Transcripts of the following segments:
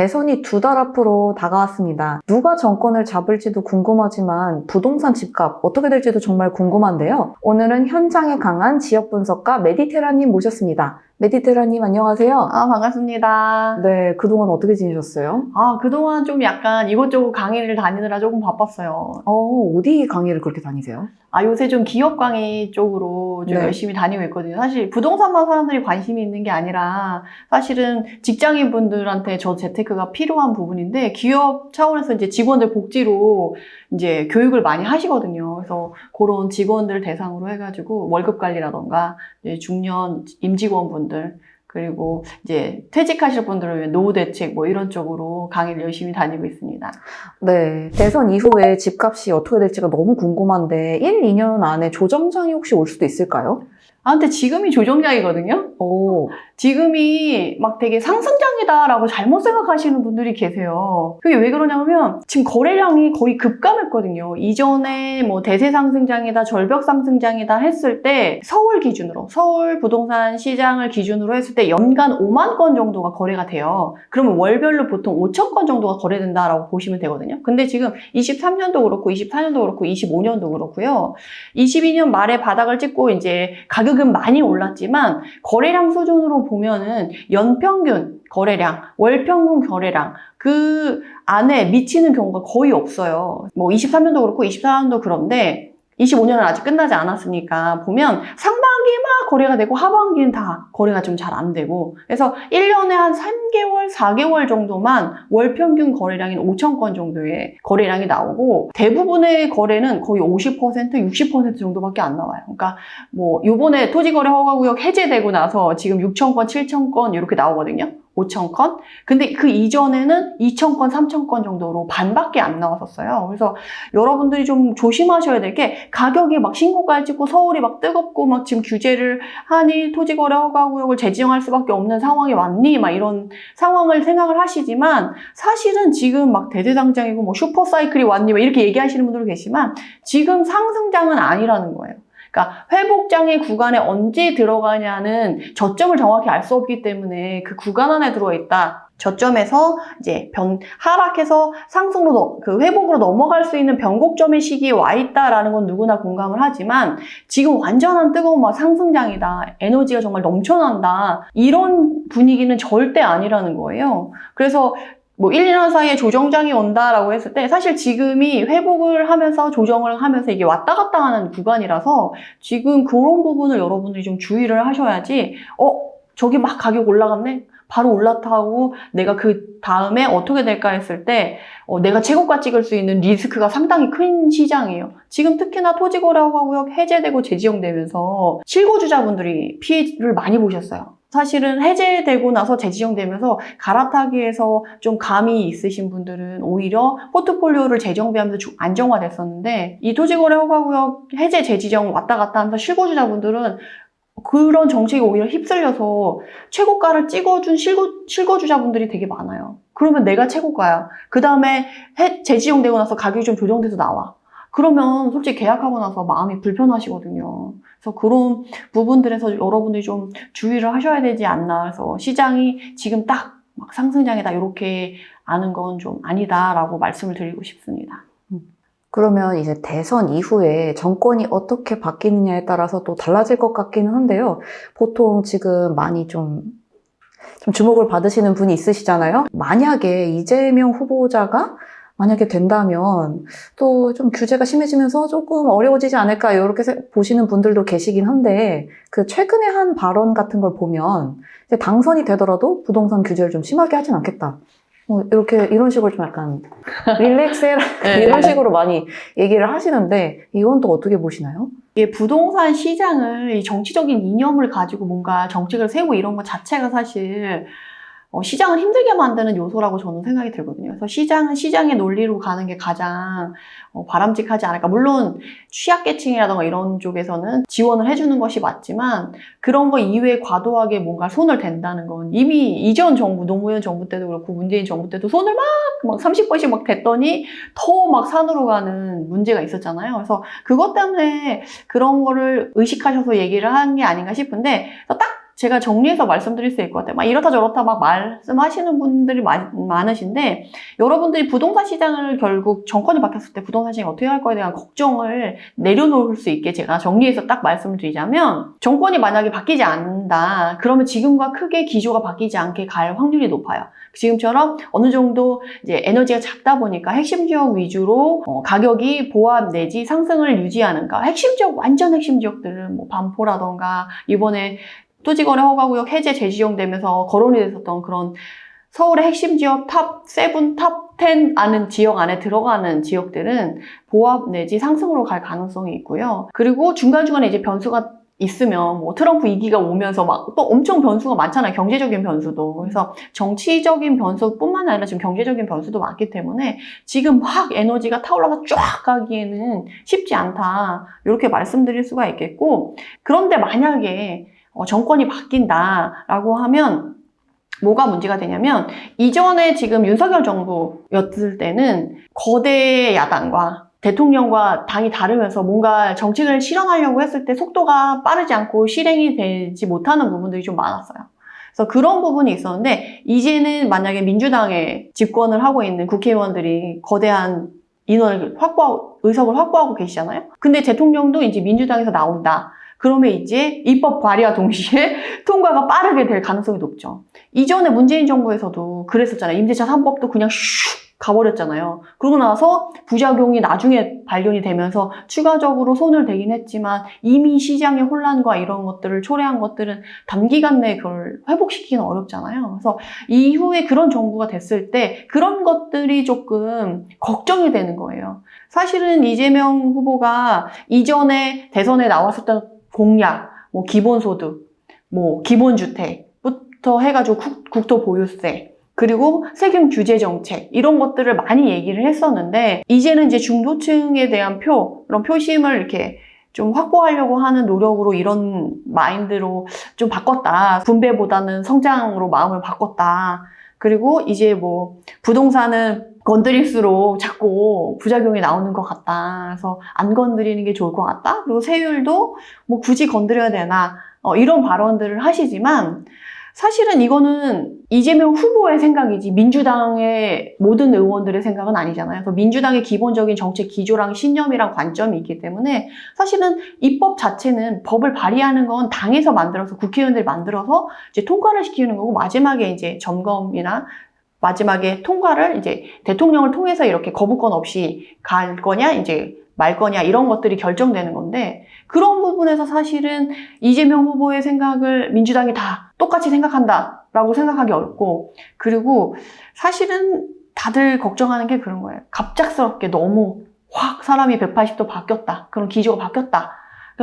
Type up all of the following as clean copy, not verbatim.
대선이 2달 앞으로 다가왔습니다. 누가 정권을 잡을지도 궁금하지만 부동산 집값 어떻게 될지도 정말 궁금한데요. 오늘은 현장에 강한 지역 분석가 메디테라님 모셨습니다. 메디테라님 안녕하세요. 반갑습니다. 네, 그동안 어떻게 지내셨어요? 그동안 좀 약간 이곳저곳 강의를 다니느라 조금 바빴어요. 어디 강의를 그렇게 다니세요? 요새 좀 기업 강의 쪽으로 좀 네. 열심히 다니고 있거든요. 사실 부동산만 사람들이 관심이 있는 게 아니라 사실은 직장인 분들한테 저 재테크가 필요한 부분인데 기업 차원에서 이제 직원들 복지로 이제 교육을 많이 하시거든요. 그래서 그런 직원들 대상으로 해가지고 월급 관리라던가 이제 중년 임직원분들 그리고 이제 퇴직하실 분들을 위한 노후 대책 뭐 이런 쪽으로 강의를 열심히 다니고 있습니다. 네, 대선 이후에 집값이 어떻게 될지가 너무 궁금한데 1, 2년 안에 조정장이 혹시 올 수도 있을까요? 근데 지금이 조정장이거든요? 지금이 막 되게 상승장이다라고 잘못 생각하시는 분들이 계세요. 그게 왜 그러냐면 지금 거래량이 거의 급감했거든요. 이전에 뭐 대세 상승장이다, 절벽 상승장이다 했을 때 서울 기준으로, 서울 부동산 시장을 기준으로 했을 때 연간 5만 건 정도가 거래가 돼요. 그러면 월별로 보통 5천 건 정도가 거래된다라고 보시면 되거든요. 근데 지금 23년도 그렇고 24년도 그렇고 25년도 그렇고요. 22년 말에 바닥을 찍고 이제 가격은 많이 올랐지만 거래량 수준으로 보면은 연평균 거래량, 월평균 거래량 그 안에 미치는 경우가 거의 없어요. 뭐 23년도 그렇고 24년도 그런데 25년은 아직 끝나지 않았으니까 보면 상반기에 막 거래가 되고 하반기는 다 거래가 좀 잘 안 되고 그래서 1년에 한 3개월, 4개월 정도만 월평균 거래량인 5천 건 정도의 거래량이 나오고 대부분의 거래는 거의 50%, 60% 정도밖에 안 나와요. 그러니까 뭐 요번에 토지거래 허가구역 해제되고 나서 지금 6천 건, 7천 건 이렇게 나오거든요. 5천 건? 근데 그 이전에는 2천 건, 3천 건 정도로 반밖에 안 나왔었어요. 그래서 여러분들이 좀 조심하셔야 될 게 가격이 막 신고가를 찍고 서울이 막 뜨겁고 막 지금 규제를 하니 토지거래 허가구역을 재지정할 수밖에 없는 상황이 왔니? 막 이런 상황을 생각을 하시지만 사실은 지금 막 대대장장이고 뭐 슈퍼사이클이 왔니? 막 이렇게 얘기하시는 분들도 계시지만 지금 상승장은 아니라는 거예요. 그러니까 회복장의 구간에 언제 들어가냐는 저점을 정확히 알 수 없기 때문에 그 구간 안에 들어있다. 저점에서 이제 하락해서 상승으로 그 회복으로 넘어갈 수 있는 변곡점의 시기에 와 있다라는 건 누구나 공감을 하지만 지금 완전한 뜨거운 막 상승장이다. 에너지가 정말 넘쳐난다. 이런 분위기는 절대 아니라는 거예요. 그래서 뭐 1, 2년 사이에 조정장이 온다라고 했을 때 사실 지금이 회복을 하면서 조정을 하면서 이게 왔다 갔다 하는 구간이라서 지금 그런 부분을 여러분들이 좀 주의를 하셔야지 저기 막 가격 올라갔네? 바로 올라타고 내가 그 다음에 어떻게 될까 했을 때 내가 최고가 찍을 수 있는 리스크가 상당히 큰 시장이에요. 지금 특히나 토지거래허가구역 해제되고 재지정되면서 실거주자분들이 피해를 많이 보셨어요. 사실은 해제되고 나서 재지정되면서 갈아타기에서 좀 감이 있으신 분들은 오히려 포트폴리오를 재정비하면서 안정화됐었는데 이 토지거래허가구역 해제 재지정 왔다 갔다 하면서 실거주자분들은 그런 정책에 오히려 휩쓸려서 최고가를 찍어준 실거주자분들이 되게 많아요. 그러면 내가 최고가야. 그 다음에 재지정되고 나서 가격이 좀 조정돼서 나와. 그러면 솔직히 계약하고 나서 마음이 불편하시거든요. 그래서 그런 부분들에서 여러분들이 좀 주의를 하셔야 되지 않나. 그래서 시장이 지금 딱 막 상승장이다 이렇게 아는 건 좀 아니다라고 말씀을 드리고 싶습니다. 그러면 이제 대선 이후에 정권이 어떻게 바뀌느냐에 따라서 또 달라질 것 같기는 한데요. 보통 지금 많이 좀 주목을 받으시는 분이 있으시잖아요. 만약에 이재명 후보자가 만약에 된다면 또 좀 규제가 심해지면서 조금 어려워지지 않을까 이렇게 보시는 분들도 계시긴 한데 그 최근에 한 발언 같은 걸 보면 이제 당선이 되더라도 부동산 규제를 좀 심하게 하진 않겠다. 이런 식으로 좀 약간 릴렉스해라 이런 식으로 많이 얘기를 하시는데 이건 또 어떻게 보시나요? 이게 부동산 시장을 이 정치적인 이념을 가지고 뭔가 정책을 세우고 이런 것 자체가 사실 시장을 힘들게 만드는 요소라고 저는 생각이 들거든요. 그래서 시장은 시장의 논리로 가는 게 가장 바람직하지 않을까. 물론 취약계층이라던가 이런 쪽에서는 지원을 해주는 것이 맞지만 그런 거 이외에 과도하게 뭔가 손을 댄다는 건 이미 이전 정부, 노무현 정부 때도 그렇고 문재인 정부 때도 손을 막 30번씩 막 댔더니 더 막 산으로 가는 문제가 있었잖아요. 그래서 그것 때문에 그런 거를 의식하셔서 얘기를 한 게 아닌가 싶은데 딱 제가 정리해서 말씀드릴 수 있을 것 같아요. 막 이렇다 저렇다 막 말씀하시는 분들이 많으신데, 여러분들이 부동산 시장을 결국 정권이 바뀌었을 때 부동산 시장이 어떻게 할 거에 대한 걱정을 내려놓을 수 있게 제가 정리해서 딱 말씀을 드리자면, 정권이 만약에 바뀌지 않는다, 그러면 지금과 크게 기조가 바뀌지 않게 갈 확률이 높아요. 지금처럼 어느 정도 이제 에너지가 작다 보니까 핵심 지역 위주로 가격이 보합 내지 상승을 유지하는가. 핵심 지역, 완전 핵심 지역들은 뭐 반포라던가 이번에 토지거래 허가구역 해제 재지정되면서 거론이 됐었던 그런 서울의 핵심 지역 탑7, 탑10 아는 지역 안에 들어가는 지역들은 보합 내지 상승으로 갈 가능성이 있고요. 그리고 중간중간에 이제 변수가 있으면 뭐 트럼프 2기가 오면서 막 또 엄청 변수가 많잖아요. 경제적인 변수도. 그래서 정치적인 변수뿐만 아니라 지금 경제적인 변수도 많기 때문에 지금 막 에너지가 타올라서 쫙 가기에는 쉽지 않다. 이렇게 말씀드릴 수가 있겠고, 그런데 만약에 정권이 바뀐다라고 하면 뭐가 문제가 되냐면, 이전에 지금 윤석열 정부였을 때는 거대 야당과 대통령과 당이 다르면서 뭔가 정책을 실현하려고 했을 때 속도가 빠르지 않고 실행이 되지 못하는 부분들이 좀 많았어요. 그래서 그런 부분이 있었는데, 이제는 만약에 민주당에 집권을 하고 있는 국회의원들이 거대한 인원을 의석을 확보하고 계시잖아요. 근데 대통령도 이제 민주당에서 나온다. 그러면 이제 입법 발의와 동시에 통과가 빠르게 될 가능성이 높죠. 이전에 문재인 정부에서도 그랬었잖아요. 임대차 3법도 그냥 슉 가버렸잖아요. 그러고 나서 부작용이 나중에 발견이 되면서 추가적으로 손을 대긴 했지만, 이미 시장의 혼란과 이런 것들을 초래한 것들은 단기간 내에 그걸 회복시키기는 어렵잖아요. 그래서 이후에 그런 정부가 됐을 때 그런 것들이 조금 걱정이 되는 거예요. 사실은 이재명 후보가 이전에 대선에 나왔었던 공약, 뭐 기본소득, 뭐 기본주택부터 해가지고 국토보유세, 그리고 세금 규제 정책, 이런 것들을 많이 얘기를 했었는데, 이제는 이제 중도층에 대한 그런 표심을 이렇게 좀 확보하려고 하는 노력으로 이런 마인드로 좀 바꿨다. 분배보다는 성장으로 마음을 바꿨다. 그리고 이제 뭐 부동산은 건드릴수록 자꾸 부작용이 나오는 것 같다. 그래서 안 건드리는 게 좋을 것 같다. 그리고 세율도 뭐 굳이 건드려야 되나, 이런 발언들을 하시지만, 사실은 이거는 이재명 후보의 생각이지 민주당의 모든 의원들의 생각은 아니잖아요. 그래서 민주당의 기본적인 정책 기조랑 신념이랑 관점이 있기 때문에, 사실은 입법 자체는 법을 발의하는 건 당에서 만들어서 국회의원들이 만들어서 이제 통과를 시키는 거고, 마지막에 이제 점검이나 마지막에 통과를 이제 대통령을 통해서 이렇게 거부권 없이 갈 거냐, 이제 말 거냐, 이런 것들이 결정되는 건데, 그런 부분에서 사실은 이재명 후보의 생각을 민주당이 다 똑같이 생각한다라고 생각하기 어렵고, 그리고 사실은 다들 걱정하는 게 그런 거예요. 갑작스럽게 너무 확 사람이 180도 바뀌었다. 그런 기조가 바뀌었다.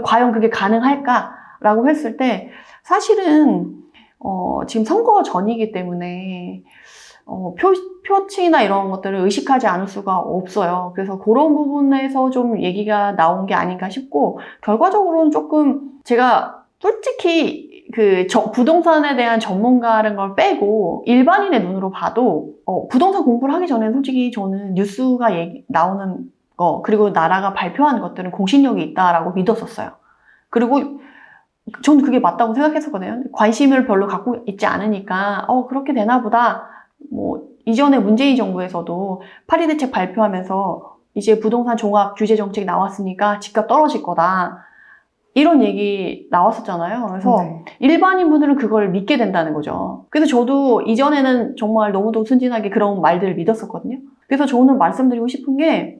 과연 그게 가능할까라고 했을 때, 사실은 지금 선거 전이기 때문에 표층이나 이런 것들을 의식하지 않을 수가 없어요. 그래서 그런 부분에서 좀 얘기가 나온 게 아닌가 싶고, 결과적으로는 조금 제가 솔직히 부동산에 대한 전문가라는 걸 빼고 일반인의 눈으로 봐도 부동산 공부를 하기 전에는 솔직히 저는 뉴스가 나오는 거, 그리고 나라가 발표하는 것들은 공신력이 있다라고 믿었었어요. 그리고 전 그게 맞다고 생각했었거든요. 관심을 별로 갖고 있지 않으니까 그렇게 되나 보다. 뭐 이전에 문재인 정부에서도 8.2 대책 발표하면서 이제 부동산 종합 규제 정책이 나왔으니까 집값 떨어질 거다, 이런 얘기 나왔었잖아요. 그래서 일반인분들은 그걸 믿게 된다는 거죠. 그래서 저도 이전에는 정말 너무도 순진하게 그런 말들을 믿었었거든요. 그래서 저는 말씀드리고 싶은 게,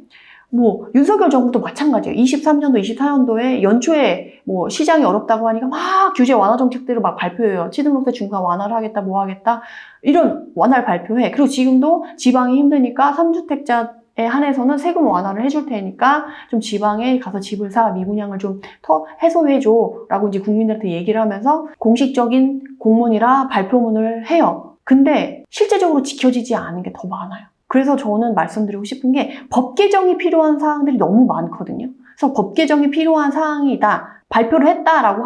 뭐 윤석열 정부도 마찬가지예요. 23년도, 24년도에 연초에 뭐 시장이 어렵다고 하니까 막 규제 완화 정책들을 막 발표해요. 취등록세 중과 완화를 하겠다, 뭐 하겠다, 이런 완화를 발표해. 그리고 지금도 지방이 힘드니까 3주택자에 한해서는 세금 완화를 해줄 테니까 좀 지방에 가서 집을 사, 미분양을 좀 더 해소해줘 라고 이제 국민들한테 얘기를 하면서 공식적인 공문이라 발표문을 해요. 근데 실제적으로 지켜지지 않은 게 더 많아요. 그래서 저는 말씀드리고 싶은 게, 법 개정이 필요한 사항들이 너무 많거든요. 그래서 법 개정이 필요한 사항이다, 발표를 했다라고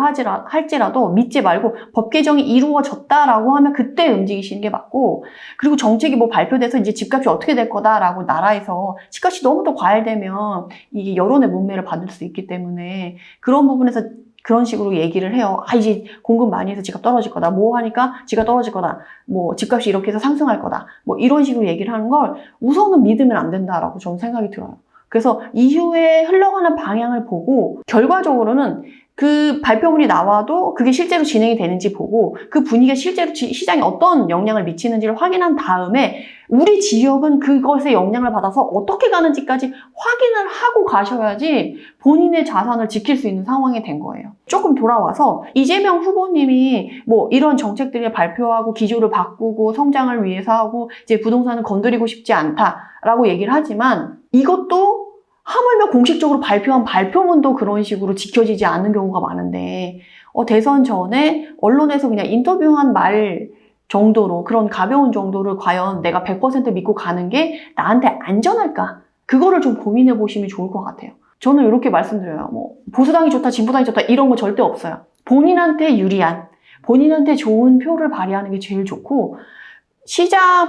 할지라도 믿지 말고 법 개정이 이루어졌다라고 하면 그때 움직이시는 게 맞고, 그리고 정책이 뭐 발표돼서 이제 집값이 어떻게 될 거다라고 나라에서 집값이 너무 더 과열되면 이게 여론의 문매를 받을 수 있기 때문에, 그런 부분에서 그런 식으로 얘기를 해요. 이제 공급 많이 해서 집값 떨어질 거다. 뭐 하니까 집값 떨어질 거다. 뭐 집값이 이렇게 해서 상승할 거다. 뭐 이런 식으로 얘기를 하는 걸 우선은 믿으면 안 된다라고 저는 생각이 들어요. 그래서 이후에 흘러가는 방향을 보고 결과적으로는 그 발표문이 나와도 그게 실제로 진행이 되는지 보고 그 분위기가 실제로 시장에 어떤 영향을 미치는지를 확인한 다음에 우리 지역은 그것에 영향을 받아서 어떻게 가는지까지 확인을 하고 가셔야지 본인의 자산을 지킬 수 있는 상황이 된 거예요. 조금 돌아와서 이재명 후보님이 뭐 이런 정책들을 발표하고 기조를 바꾸고 성장을 위해서 하고 이제 부동산을 건드리고 싶지 않다라고 얘기를 하지만 이것도 하물며 공식적으로 발표한 발표문도 그런 식으로 지켜지지 않는 경우가 많은데 대선 전에 언론에서 그냥 인터뷰한 말 정도로 그런 가벼운 정도를 과연 내가 100% 믿고 가는 게 나한테 안전할까? 그거를 좀 고민해 보시면 좋을 것 같아요. 저는 이렇게 말씀드려요. 뭐 보수당이 좋다, 진보당이 좋다 이런 거 절대 없어요. 본인한테 유리한, 본인한테 좋은 표를 발휘하는 게 제일 좋고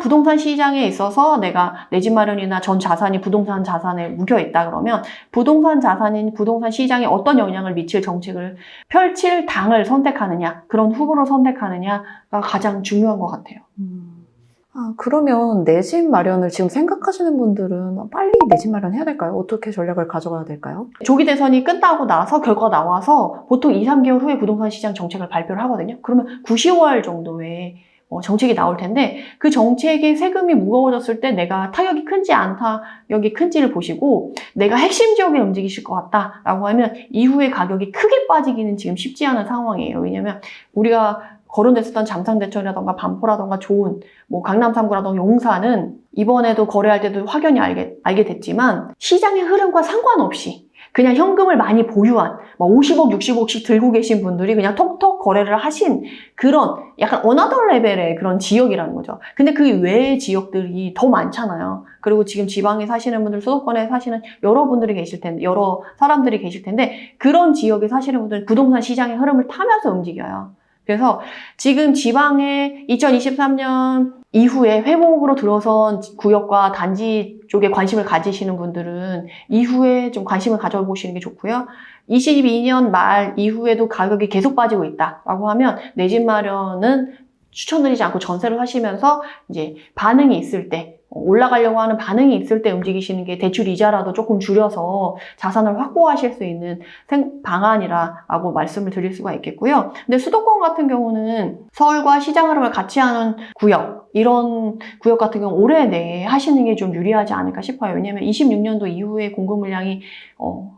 부동산 시장에 있어서 내가 내 집 마련이나 전 자산이 부동산 자산에 묵혀 있다 그러면 부동산 자산인 부동산 시장에 어떤 영향을 미칠 정책을 펼칠 당을 선택하느냐, 그런 후보를 선택하느냐가 가장 중요한 것 같아요. 그러면 내 집 마련을 지금 생각하시는 분들은 빨리 내 집 마련해야 될까요? 어떻게 전략을 가져가야 될까요? 조기 대선이 끝나고 나서 결과가 나와서 보통 2, 3개월 후에 부동산 시장 정책을 발표를 하거든요. 그러면 9, 10월 정도에 정책이 나올 텐데 그 정책의 세금이 무거워졌을 때 내가 타격이 큰지 안 타격이 큰지를 보시고 내가 핵심 지역에 움직이실 것 같다라고 하면 이후에 가격이 크게 빠지기는 지금 쉽지 않은 상황이에요. 왜냐하면 우리가 거론됐었던 잠상대천이라던가 반포라던가 좋은 뭐 강남 3구라던가 용산은 이번에도 거래할 때도 확연히 알게 됐지만 시장의 흐름과 상관없이 그냥 현금을 많이 보유한 50억, 60억씩 들고 계신 분들이 그냥 톡톡 거래를 하신 그런 약간 어나더 레벨의 그런 지역이라는 거죠. 근데 그 외의 지역들이 더 많잖아요. 그리고 지금 지방에 사시는 분들, 수도권에 사시는 여러분들이 계실 텐데, 여러 사람들이 계실 텐데 그런 지역에 사시는 분들은 부동산 시장의 흐름을 타면서 움직여요. 그래서 지금 지방에 2023년 이후에 회복으로 들어선 구역과 단지 쪽에 관심을 가지시는 분들은 이후에 좀 관심을 가져보시는 게 좋고요. 22년 말 이후에도 가격이 계속 빠지고 있다라고 하면 내 집 마련은 추천드리지 않고 전세를 하시면서 이제 반응이 있을 때 올라가려고 하는 반응이 있을 때 움직이시는 게 대출 이자라도 조금 줄여서 자산을 확보하실 수 있는 방안이라고 말씀을 드릴 수가 있겠고요. 근데 수도권 같은 경우는 서울과 시장 흐름을 같이 하는 구역, 이런 구역 같은 경우 올해 내에 하시는 게 좀 유리하지 않을까 싶어요. 왜냐하면 26년도 이후에 공급 물량이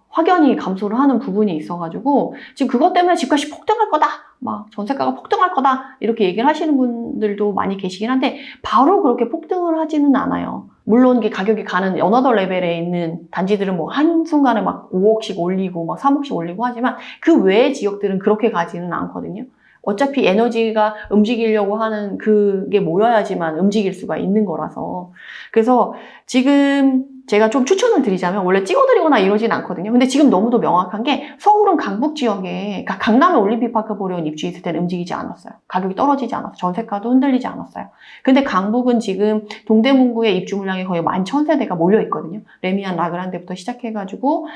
확연히 감소를 하는 부분이 있어가지고 지금 그것 때문에 집값이 폭등할 거다, 막 전세가가 폭등할 거다 이렇게 얘기를 하시는 분들도 많이 계시긴 한데 바로 그렇게 폭등을 하지는 않아요. 물론 가격이 가는 어너더 레벨에 있는 단지들은 뭐 한순간에 막 5억씩 올리고 막 3억씩 올리고 하지만 그 외의 지역들은 그렇게 가지는 않거든요. 어차피 에너지가 움직이려고 하는 그게 모여야지만 움직일 수가 있는 거라서. 그래서 지금 제가 좀 추천을 드리자면 원래 찍어드리거나 이러진 않거든요. 근데 지금 너무도 명확한 게 서울은 강북 지역에 강남에 올림픽파크 보려온 입주했을 때는 움직이지 않았어요. 가격이 떨어지지 않았어요. 전세가도 흔들리지 않았어요. 근데 강북은 지금 동대문구의 입주 물량이 거의 11,000세대가 몰려 있거든요. 레미안 라그란데부터 시작해가지고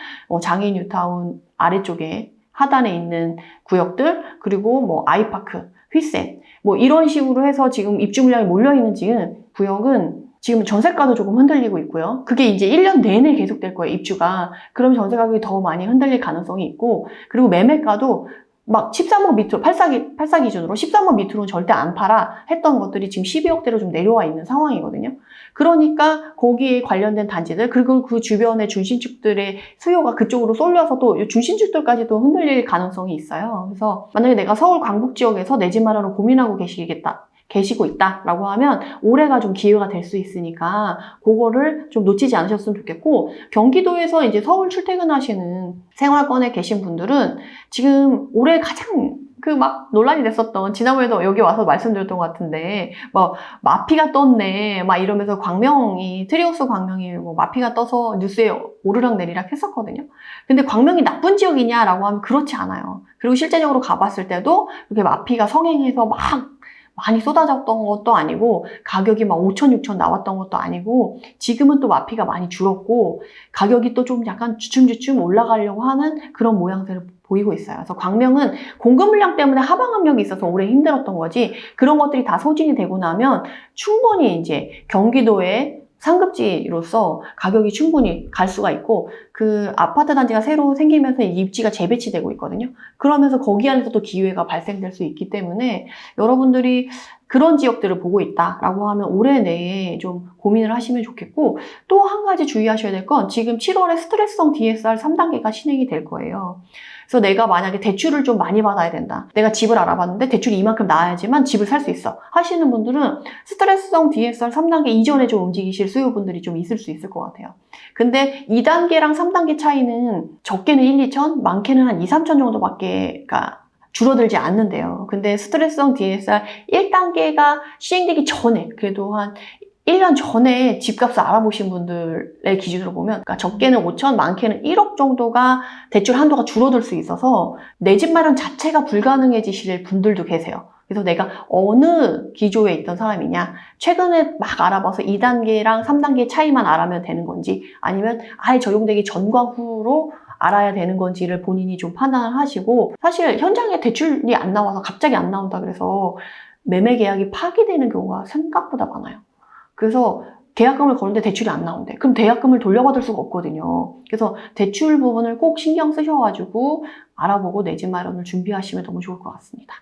장인 뉴타운 아래쪽에 하단에 있는 구역들, 그리고 뭐 아이파크, 휘센 뭐 이런 식으로 해서 지금 입주 물량이 몰려 있는 지금 구역은 지금 전세가도 조금 흔들리고 있고요. 그게 이제 1년 내내 계속될 거예요, 입주가. 그럼 전세 가격이 더 많이 흔들릴 가능성이 있고, 그리고 매매가도 막 13억 밑으로, 84 기준으로 13억 밑으로는 절대 안 팔아 했던 것들이 지금 12억대로 좀 내려와 있는 상황이거든요. 그러니까 거기에 관련된 단지들, 그리고 그 주변의 중심축들의 수요가 그쪽으로 쏠려서 또 중심축들까지도 흔들릴 가능성이 있어요. 그래서 만약에 내가 서울 강북 지역에서 내 집 마련을 고민하고 계시고 있다라고 하면 올해가 좀 기회가 될 수 있으니까 그거를 좀 놓치지 않으셨으면 좋겠고, 경기도에서 이제 서울 출퇴근하시는 생활권에 계신 분들은 지금 올해 가장 막 논란이 됐었던, 지난번에도 여기 와서 말씀드렸던 것 같은데 마피가 떴네 막 이러면서 트리오스 광명이 마피가 떠서 뉴스에 오르락 내리락 했었거든요. 근데 광명이 나쁜 지역이냐라고 하면 그렇지 않아요. 그리고 실제적으로 가봤을 때도 이렇게 마피가 성행해서 막 많이 쏟아졌던 것도 아니고 가격이 막 5천, 6천 나왔던 것도 아니고 지금은 또 마피가 많이 줄었고 가격이 또 좀 약간 주춤주춤 올라가려고 하는 그런 모양새를 보이고 있어요. 그래서 광명은 공급 물량 때문에 하방 압력이 있어서 오래 힘들었던 거지 그런 것들이 다 소진이 되고 나면 충분히 이제 경기도의 상급지로서 가격이 충분히 갈 수가 있고 그 아파트 단지가 새로 생기면서 입지가 재배치되고 있거든요. 그러면서 거기 안에서도 기회가 발생될 수 있기 때문에 여러분들이 그런 지역들을 보고 있다라고 하면 올해 내에 좀 고민을 하시면 좋겠고 또 한 가지 주의하셔야 될 건 지금 7월에 스트레스성 DSR 3단계가 진행이 될 거예요. 그래서 내가 만약에 대출을 좀 많이 받아야 된다. 내가 집을 알아봤는데 대출이 이만큼 나와야지만 집을 살 수 있어. 하시는 분들은 스트레스성 DSR 3단계 이전에 좀 움직이실 수요분들이 좀 있을 수 있을 것 같아요. 근데 2단계랑 3단계 차이는 적게는 1, 2천, 많게는 한 2, 3천 정도밖에 줄어들지 않는데요. 근데 스트레스성 DSR 1단계가 시행되기 전에 그래도 한 1년 전에 집값을 알아보신 분들의 기준으로 보면 적게는 5천, 많게는 1억 정도가 대출 한도가 줄어들 수 있어서 내 집 마련 자체가 불가능해지실 분들도 계세요. 그래서 내가 어느 기조에 있던 사람이냐 최근에 막 알아봐서 2단계랑 3단계 차이만 알아면 되는 건지 아니면 아예 적용되기 전과 후로 알아야 되는 건지를 본인이 좀 판단을 하시고 사실 현장에 대출이 안 나와서 갑자기 안 나온다 그래서 매매 계약이 파기되는 경우가 생각보다 많아요. 그래서 계약금을 거는데 대출이 안 나온대. 그럼 계약금을 돌려받을 수가 없거든요. 그래서 대출 부분을 꼭 신경 쓰셔가지고 알아보고 내 집 마련을 준비하시면 너무 좋을 것 같습니다.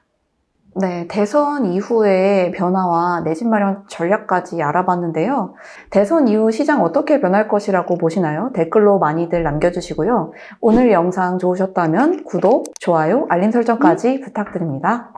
네, 대선 이후의 변화와 내 집 마련 전략까지 알아봤는데요. 대선 이후 시장 어떻게 변할 것이라고 보시나요? 댓글로 많이들 남겨주시고요. 오늘 영상 좋으셨다면 구독, 좋아요, 알림 설정까지 부탁드립니다.